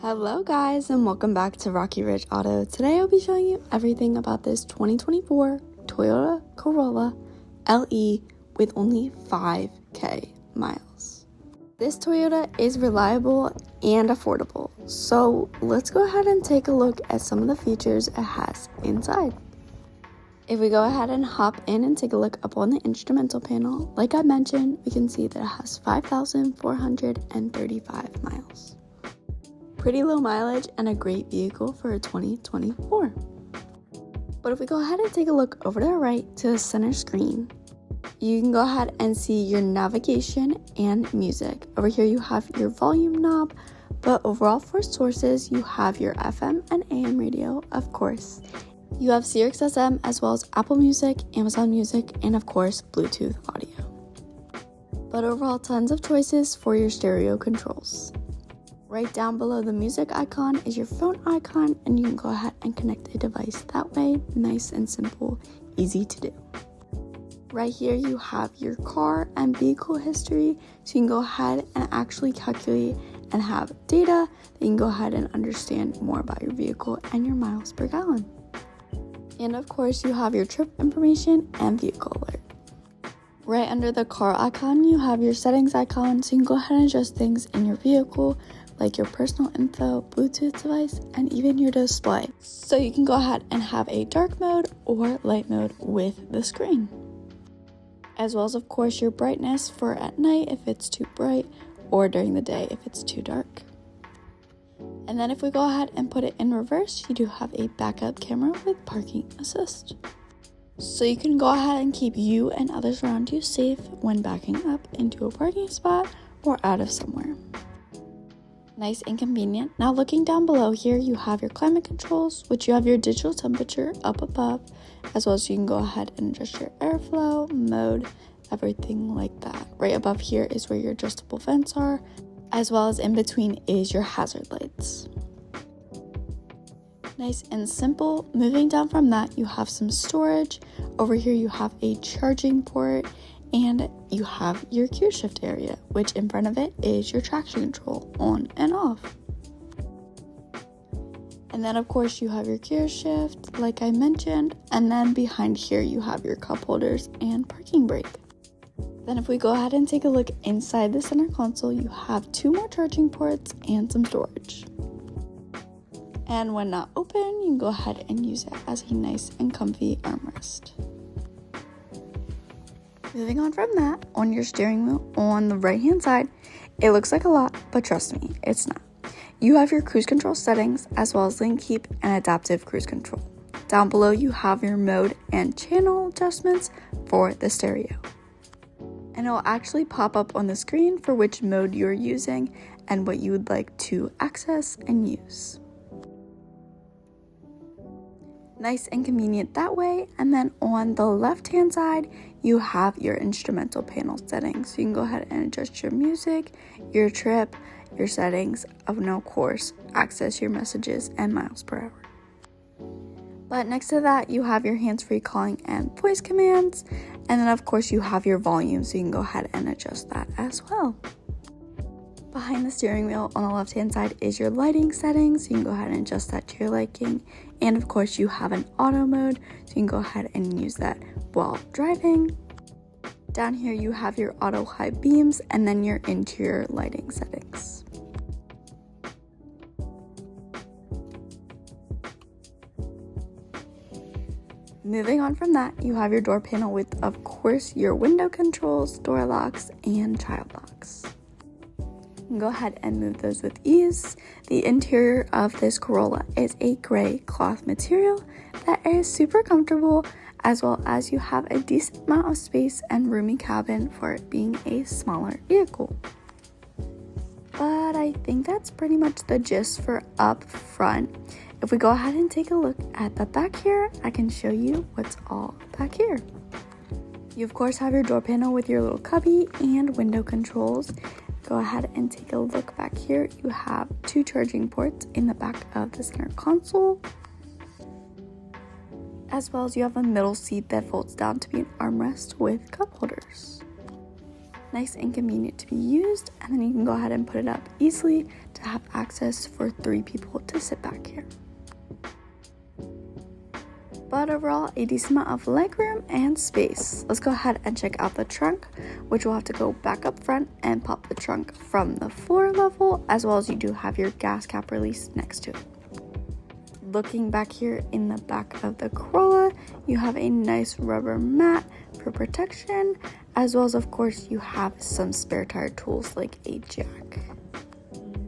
Hello guys, and welcome back to Rocky Ridge Auto. Today I'll be showing you everything about this 2024 Toyota Corolla LE with only 5k miles. This Toyota is reliable and affordable, so let's go ahead and take a look at some of the features it has inside. If we go ahead and hop in and take a look up on the instrumental panel, like I mentioned, we can see that it has 5,435 miles. Pretty low mileage and a great vehicle for a 2024. But if we go ahead and take a look over to the right to the center screen, you can go ahead and see your navigation and music. Over here you have your volume knob, but overall for sources you have your FM and AM radio, of course. You have Sirius XM as well as Apple Music, Amazon Music, and of course Bluetooth audio. But overall tons of choices for your stereo controls. Right down below the music icon is your phone icon, and you can go ahead and connect a device that way. Nice and simple, easy to do. Right here you have your car and vehicle history, so you can go ahead and actually calculate and have data that you can go ahead and understand more about your vehicle and your miles per gallon. And of course you have your trip information and vehicle alert. Right under the car icon you have your settings icon, so you can go ahead and adjust things in your vehicle like your personal info, Bluetooth device, and even your display. So you can go ahead and have a dark mode or light mode with the screen. As well as of course your brightness for at night if it's too bright, or during the day if it's too dark. And then if we go ahead and put it in reverse, you do have a backup camera with parking assist. So you can go ahead and keep you and others around you safe when backing up into a parking spot or out of somewhere. Nice and convenient. Now looking down below here, you have your climate controls, which you have your digital temperature up above, as well as you can go ahead and adjust your airflow, mode, everything like that. Right above here is where your adjustable vents are, as well as in between is your hazard lights. Nice and simple. Moving down from that, you have some storage. Over here you have a charging port, and you have your gear shift area, which in front of it is your traction control on and off. And then of course you have your gear shift like I mentioned, and then behind here you have your cup holders and parking brake. Then if we go ahead and take a look inside the center console, you have 2 more charging ports and some storage. And when not open, you can go ahead and use it as a nice and comfy armrest. Moving on from that, on your steering wheel on the right hand side, it looks like a lot, but trust me, it's not. You have your cruise control settings as well as lane keep and adaptive cruise control. Down below you have your mode and channel adjustments for the stereo. And it will actually pop up on the screen for which mode you're using and what you would like to access and use. Nice and convenient that way. And then on the left hand side you have your instrumental panel settings, so you can go ahead and adjust your music, your trip, your settings, and of course access your messages and miles per hour. But next to that you have your hands-free calling and voice commands, and then of course you have your volume, so you can go ahead and adjust that as well. Behind the steering wheel on the left hand side is your lighting settings, so you can go ahead and adjust that to your liking. And of course you have an auto mode, so you can go ahead and use that while driving. Down here you have your auto high beams and then your interior lighting settings. Moving on from that, you have your door panel with of course your window controls, door locks, and child locks. Go ahead and move those with ease. The interior of this Corolla is a gray cloth material that is super comfortable, as well as you have a decent amount of space and roomy cabin for it being a smaller vehicle. But I think that's pretty much the gist for up front. If we go ahead and take a look at the back here, I can show you what's all back here. You of course have your door panel with your little cubby and window controls. Go ahead and take a look back here. You have 2 charging ports in the back of the center console, as well as you have a middle seat that folds down to be an armrest with cup holders. Nice and convenient to be used, and then you can go ahead and put it up easily to have access for 3 people to sit back here. But overall, a decent amount of legroom and space. Let's go ahead and check out the trunk, which will have to go back up front and pop the trunk from the floor level, as well as you do have your gas cap release next to it. Looking back here in the back of the Corolla, you have a nice rubber mat for protection, as well as, of course, you have some spare tire tools like a jack.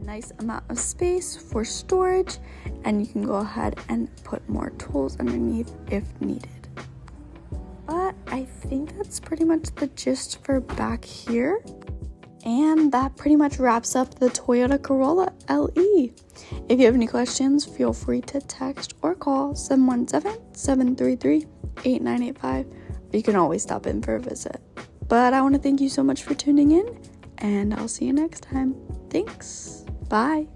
Nice amount of space for storage, and you can go ahead and put more tools underneath if needed. But I think that's pretty much the gist for back here. And that pretty much wraps up the Toyota Corolla LE. If you have any questions, feel free to text or call 717-733-8985. You can always stop in for a visit. But I want to thank you so much for tuning in, and I'll see you next time. Thanks. Bye.